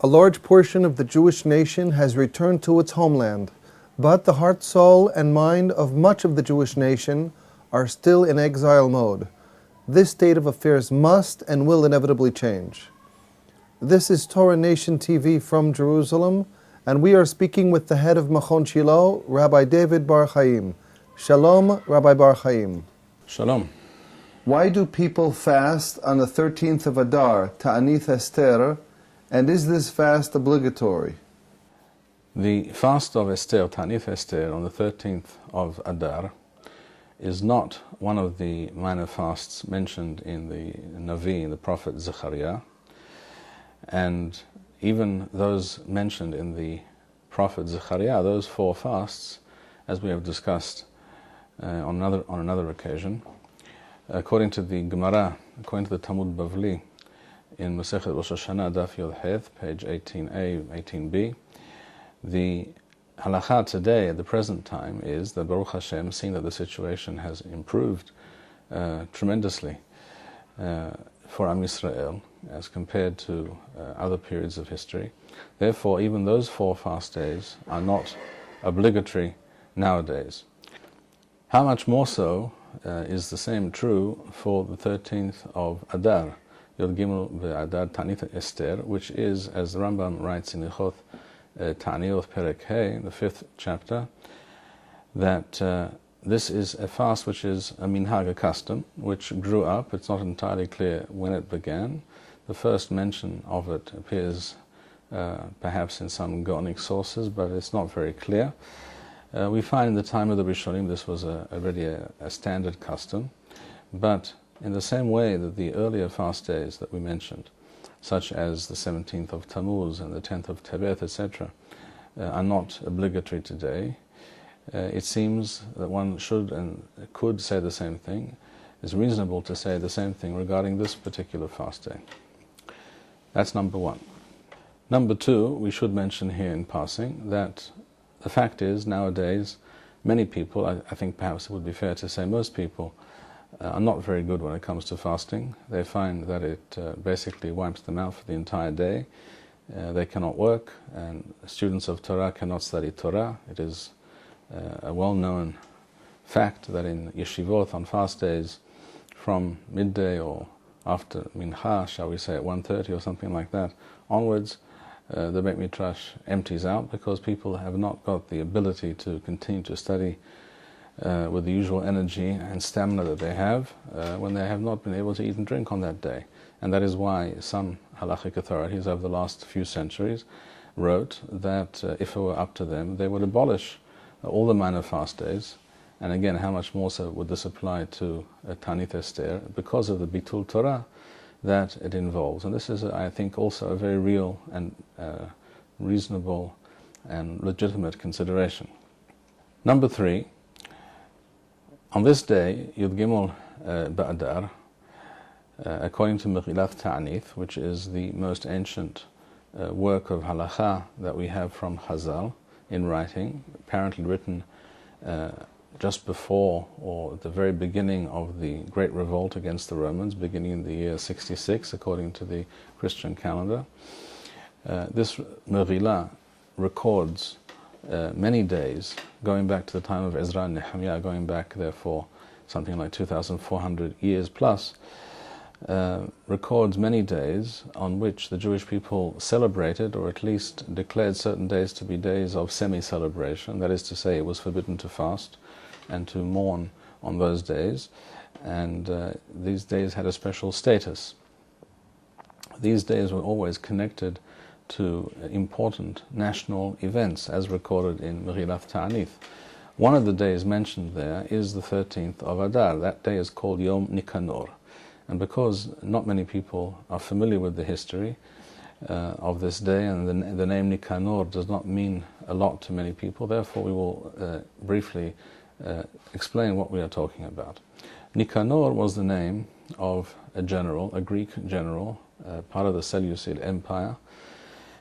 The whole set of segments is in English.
A large portion of the Jewish nation has returned to its homeland, but the heart, soul, and mind of much of the Jewish nation are still in exile mode. This state of affairs must and will inevitably change. This is Torah Nation TV from Jerusalem, and we are speaking with the head of Machon Shilo, Rabbi David Bar-Hayim. Shalom, Rabbi Bar-Hayim. Shalom. Why do people fast on the 13th of Adar, Taanith Esther, and is this fast obligatory? The fast of Esther, Taanith Esther, on the 13th of Adar is not one of the minor fasts mentioned in the Navi, the prophet Zechariah, and even those mentioned in the prophet Zechariah, those four fasts, as we have discussed on another occasion, according to the Gemara, according to the Talmud Bavli, in Masechet Rosh Hashanah, Daf Yod Het, page 18a, 18b, the halakha today, at the present time, is that Baruch Hashem, seeing that the situation has improved tremendously for Am Yisrael as compared to other periods of history. Therefore, even those four fast days are not obligatory nowadays. How much more so is the same true for the 13th of Adar, Yod Gimel Adar Taanith Esther, which is, as the Rambam writes in Ilchot Taanith Perek Hey, the 5th chapter, that this is a fast which is a minhag, a custom, which grew up. It's not entirely clear when it began. The first mention of it appears perhaps in some Gaonic sources, but it's not very clear. We find in the time of the Rishonim this was already a standard custom, but in the same way that the earlier fast days that we mentioned, such as the 17th of Tammuz and the 10th of Tebeth, etc., are not obligatory today, it seems that one should and could say the same thing. It's reasonable to say the same thing regarding this particular fast day. That's number one. Number two, we should mention here in passing that the fact is, nowadays, many people, I think perhaps it would be fair to say most people, are not very good when it comes to fasting. They find that it basically wipes them out for the entire day. They cannot work, and students of Torah cannot study Torah. It is a well-known fact that in yeshivot on fast days, from midday or after mincha, shall we say at 1:30 or something like that, onwards, the Beit Midrash empties out because people have not got the ability to continue to study with the usual energy and stamina that they have when they have not been able to eat and drink on that day. And that is why some halachic authorities over the last few centuries wrote that if it were up to them, they would abolish all the minor fast days. And again, how much more so would this apply to Taanith Esther because of the Bitul Torah that it involves. And this is, I think, also a very real and reasonable and legitimate consideration. Number three, on this day, Yud Gimel Ba'adar, according to Megillat Taanith, which is the most ancient work of halakha that we have from Chazal in writing, apparently written just before or at the very beginning of the Great Revolt against the Romans, beginning in the year 66, according to the Christian calendar. This Megillah records many days, going back to the time of Ezra and Nehemiah, going back, therefore, something like 2,400 years plus, records many days on which the Jewish people celebrated, or at least declared certain days to be days of semi-celebration. That is to say, it was forbidden to fast and to mourn on those days, and these days had a special status. These days were always connected to important national events, as recorded in Megillat Taanith. One of the days mentioned there is the 13th of Adar. That day is called Yom Nikanor. And because not many people are familiar with the history of this day, and the name Nikanor does not mean a lot to many people, therefore we will briefly explain what we are talking about. Nikanor was the name of a general, a Greek general, part of the Seleucid Empire.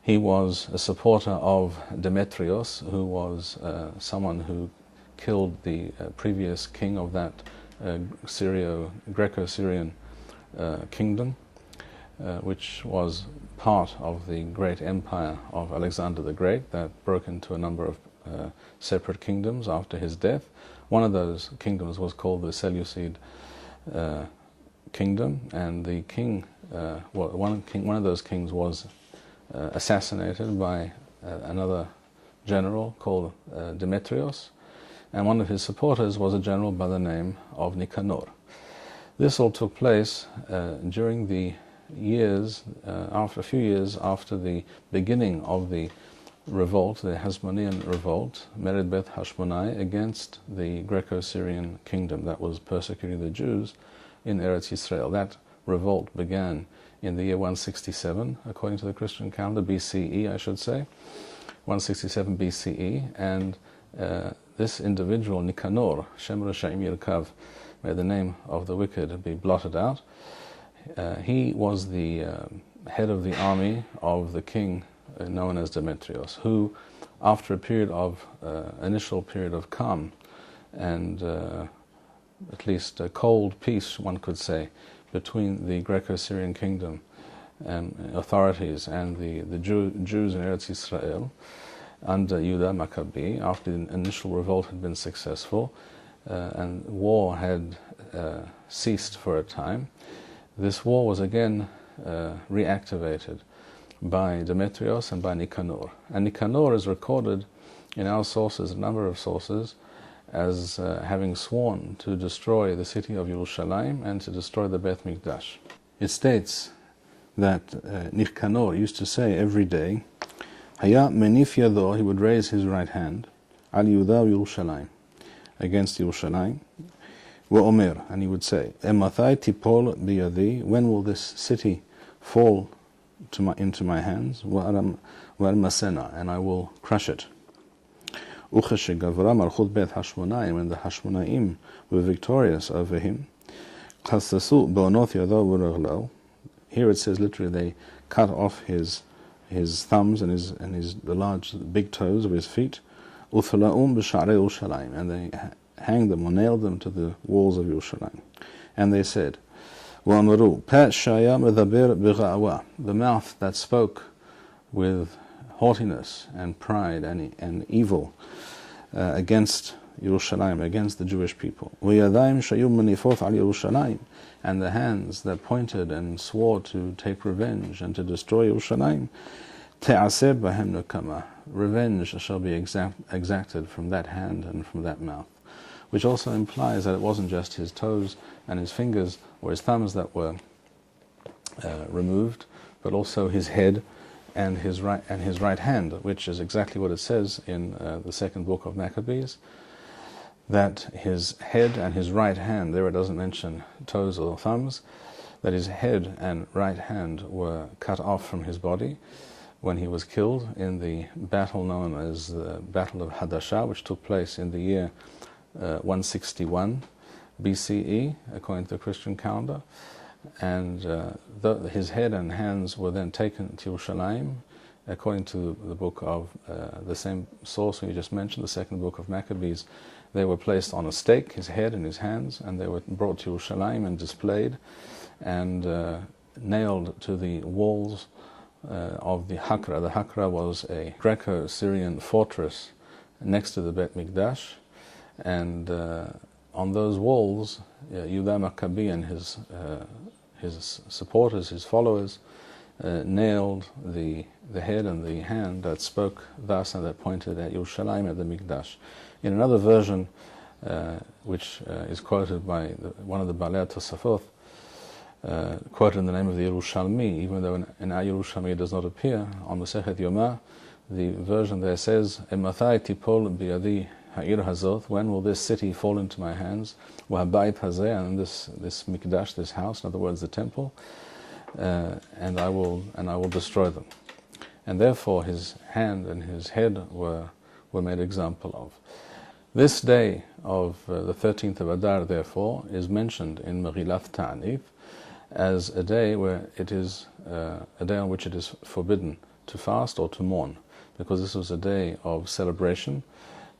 He was a supporter of Demetrios, who was someone who killed the previous king of that Greco-Syrian kingdom, which was part of the great empire of Alexander the Great that broke into a number of separate kingdoms after his death. One of those kingdoms was called the Seleucid kingdom, and the king, one of those kings was assassinated by another general called Demetrios, and one of his supporters was a general by the name of Nikanor. This all took place during the years, after a few years after the beginning of the revolt, the Hasmonean revolt, Mered Beth Hashmonai, against the Greco-Syrian kingdom that was persecuting the Jews in Eretz Yisrael. That revolt began in the year 167, according to the Christian calendar, BCE, I should say, 167 BCE, and this individual, Nikanor, Shem Rashaim Yirkav, may the name of the wicked be blotted out. He was the head of the army of the king known as Demetrios, who, after a period of initial period of calm and at least a cold peace, one could say, between the Greco-Syrian kingdom and authorities and the Jews in Eretz Yisrael under Yehuda Maccabi, after the initial revolt had been successful and war had ceased for a time, this war was again reactivated by Demetrios and by Nikanor. And Nikanor is recorded in our sources, a number of sources, as having sworn to destroy the city of Yerushalayim and to destroy the Beth Mikdash. It states that Nikanor used to say every day, Haya menif yado, he would raise his right hand, al Yehuda Yerushalayim, against Yerushalayim, wa omer, and he would say, Emathai tipol biyadi, when will this city fall into my hands, wa masena, and I will crush it. Gavra Malchut Beth Hashmonaim, when the Hashmonaim were victorious over him, Chasasu Ba'onoth Yado V'Reglo. Here it says literally they cut off his thumbs and the large big toes of his feet, Uthla'um B'Sha'rei Yerushalayim, and they hanged them or nailed them to the walls of Yerushalayim. And they said, Wa'amaru Pat Shaya Medaber B'Ga'wa, the mouth that spoke with haughtiness and pride and evil against Yerushalayim, against the Jewish people. وَيَدَيْمْ شَيُّمْ مَنِفُوثْ عَلْى Yerushalayim, and the hands that pointed and swore to take revenge and to destroy Yerushalayim. تَعَسِبْ بَهَمْ نُكَمَا, revenge shall be exacted from that hand and from that mouth. Which also implies that it wasn't just his toes and his fingers or his thumbs that were removed, but also his head and his right hand, which is exactly what it says in the second book of Maccabees, that his head and his right hand, there it doesn't mention toes or thumbs, that his head and right hand were cut off from his body when he was killed in the battle known as the Battle of Hadashah, which took place in the year 161 BCE, according to the Christian calendar. And his head and hands were then taken to Yerushalayim, according to the book of the same source we just mentioned, the second book of Maccabees. They were placed on a stake, his head and his hands, and they were brought to Yerushalayim and displayed and nailed to the walls of the Hakra. The Hakra was a Greco-Syrian fortress next to the Bet Mikdash, and on those walls, Yehuda Maccabi and his supporters, his followers, nailed the head and the hand that spoke thus and that pointed at Yerushalayim, at the Mikdash. In another version, which is quoted by one of the Balei Tosafot, quoted in the name of the Yerushalmi, even though in our Yerushalmi it does not appear, on Masechet Yomah, the version there says, Emathai tipol biyadi ha'ir hazot, when will this city fall into my hands? Wa'habayit hazeh, and this Mikdash, this house, in other words, the temple, and I will destroy them. And therefore his hand and his head were made example of. This day of the 13th of Adar, therefore, is mentioned in Megillat Taanith as a day where it is a day on which it is forbidden to fast or to mourn, because this was a day of celebration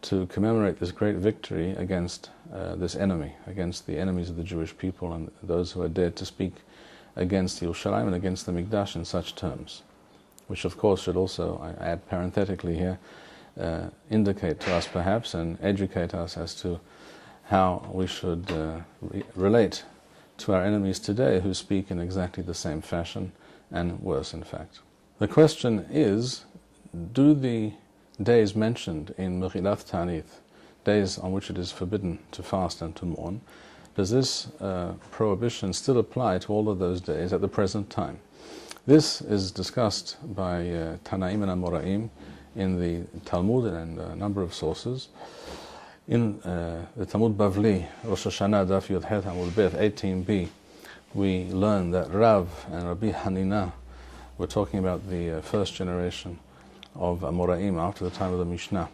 to commemorate this great victory against this enemy, against the enemies of the Jewish people and those who had dared to speak against Yerushalayim and against the Mikdash in such terms, which of course should also, I add parenthetically here, indicate to us perhaps and educate us as to how we should relate to our enemies today who speak in exactly the same fashion, and worse in fact. The question is, do the days mentioned in Megillat Taanith, days on which it is forbidden to fast and to mourn, does this prohibition still apply to all of those days at the present time? This is discussed by Tanaim and Amoraim in the Talmud and a number of sources. In the Talmud Bavli, Rosh Hashanah, Daf Yud Het Amud Bet 18b, we learn that Rav and Rabbi Hanina were talking about the first generation of Amoraim after the time of the Mishnah,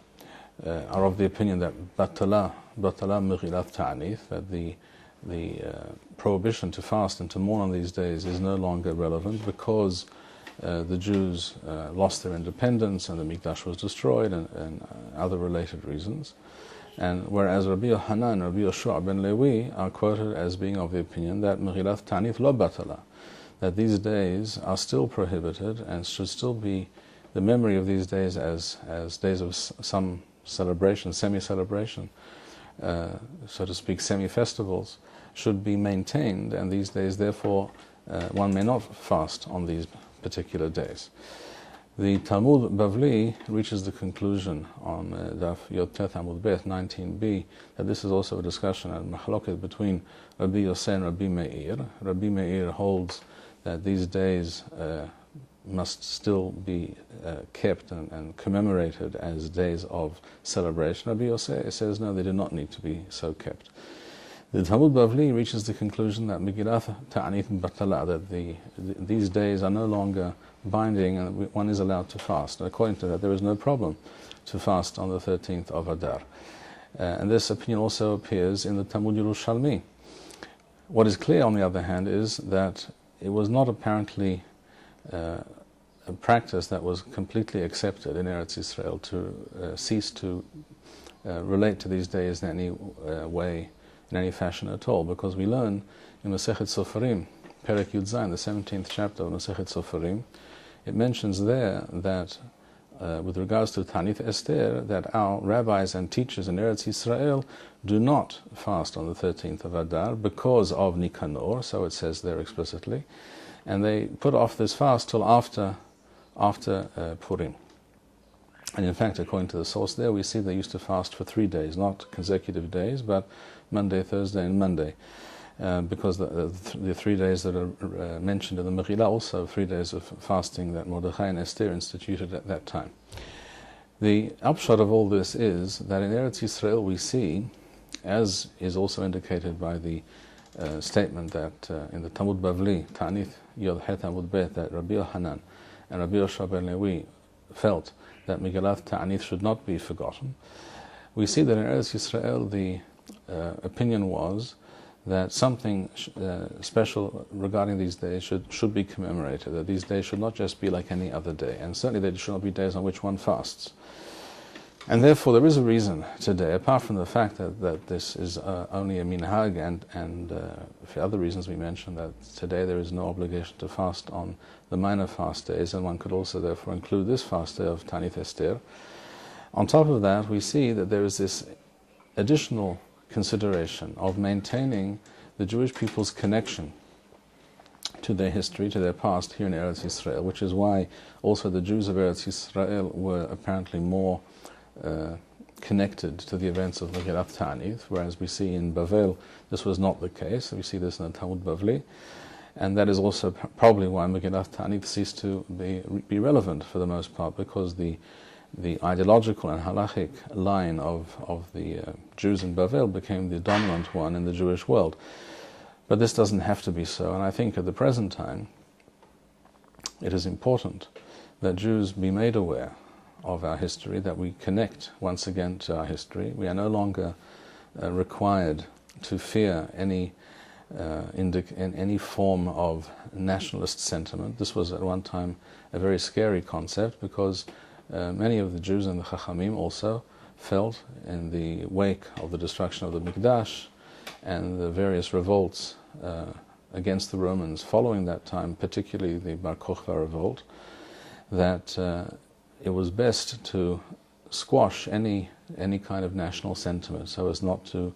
are of the opinion that Batala Megillat Taanith, that the prohibition to fast and to mourn on these days is no longer relevant because the Jews lost their independence and the Mikdash was destroyed and other related reasons. And whereas Rabbi Yohanan and Rabbi Yoshua ben Lewi are quoted as being of the opinion that Megillat Taanith lo batala, that these days are still prohibited and should still be, the memory of these days as days of some celebration, semi-celebration, so to speak, semi-festivals, should be maintained, and these days therefore one may not fast on these particular days. The Talmud Bavli reaches the conclusion on Daf Yod Tet Amud Bet 19b that this is also a discussion and mahloket between Rabbi Yosei and Rabbi Meir. Rabbi Meir holds that these days must still be kept and commemorated as days of celebration. Rabbi Yosei says no, they do not need to be so kept. The Talmud Bavli reaches the conclusion that Megillat Taanith Batala, that these days are no longer binding and one is allowed to fast. And according to that, there is no problem to fast on the 13th of Adar. And this opinion also appears in the Talmud Yerushalmi. What is clear, on the other hand, is that it was not apparently a practice that was completely accepted in Eretz Israel to cease to relate to these days in any way, in any fashion at all, because we learn in Masechet Sofarim, Perek Yud Zayin, the 17th chapter of Masechet Sofarim, it mentions there that with regards to Taanith Esther, that our rabbis and teachers in Eretz Israel do not fast on the 13th of Adar because of Nikanor, so it says there explicitly, and they put off this fast till after Purim. And in fact, according to the source there, we see they used to fast for 3 days, not consecutive days, but Monday, Thursday, and Monday, because the 3 days that are mentioned in the Megillah, also 3 days of fasting that Mordechai and Esther instituted at that time. The upshot of all this is that in Eretz Yisrael we see, as is also indicated by the statement that in the Talmud Bavli, Taanith Yod Het Amud Bet, that Rabbi Yohanan and Rabbi Yoshua ben Lewi felt that Megillat Taanith should not be forgotten. We see that in Eretz Yisrael the opinion was that something special regarding these days should be commemorated, that these days should not just be like any other day, and certainly they should not be days on which one fasts. And therefore there is a reason today, apart from the fact that this is only a minhag, and for other reasons we mentioned, that today there is no obligation to fast on the minor fast days, and one could also therefore include this fast day of Taanith Esther. On top of that, we see that there is this additional consideration of maintaining the Jewish people's connection to their history, to their past here in Eretz Yisrael, which is why also the Jews of Eretz Yisrael were apparently more connected to the events of Megillat Taanith, whereas we see in Bavel this was not the case. We see this in the Talmud Bavli, and that is also probably why Megillat Taanith ceased to be relevant for the most part, because the ideological and halachic line of the Jews in Bavel became the dominant one in the Jewish world. But this doesn't have to be so, and I think at the present time it is important that Jews be made aware of our history, that we connect once again to our history. We are no longer required to fear any form of nationalist sentiment. This was at one time a very scary concept, because many of the Jews and the Chachamim also felt, in the wake of the destruction of the Mikdash and the various revolts against the Romans following that time, particularly the Bar Kokhba revolt, that it was best to squash any kind of national sentiment so as not to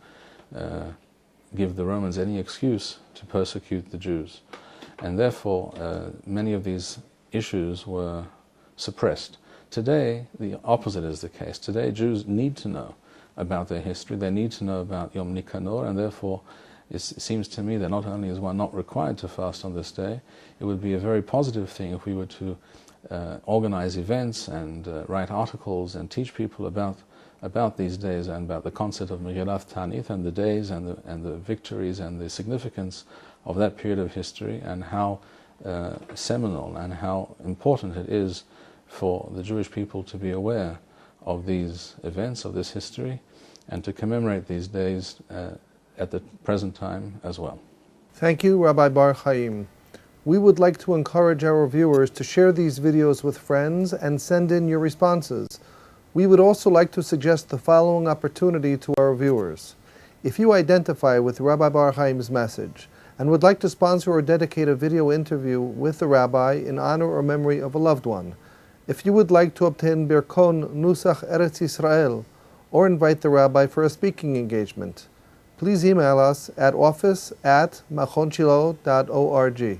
give the Romans any excuse to persecute the Jews. And therefore, many of these issues were suppressed. Today, the opposite is the case. Today, Jews need to know about their history, they need to know about Yom Nikanor, and therefore it seems to me that not only is one not required to fast on this day, it would be a very positive thing if we were to organize events and write articles and teach people about these days and about the concept of Megillat Taanith and the days and the victories and the significance of that period of history, and how seminal and how important it is for the Jewish people to be aware of these events, of this history, and to commemorate these days at the present time as well. Thank you, Rabbi Bar-Hayim. We would like to encourage our viewers to share these videos with friends and send in your responses. We would also like to suggest the following opportunity to our viewers. If you identify with Rabbi Bar-Hayim's message and would like to sponsor or dedicate a video interview with the rabbi in honor or memory of a loved one, if you would like to obtain Birkon Nusach Eretz Yisrael or invite the rabbi for a speaking engagement, please email us at office@machonshilo.org.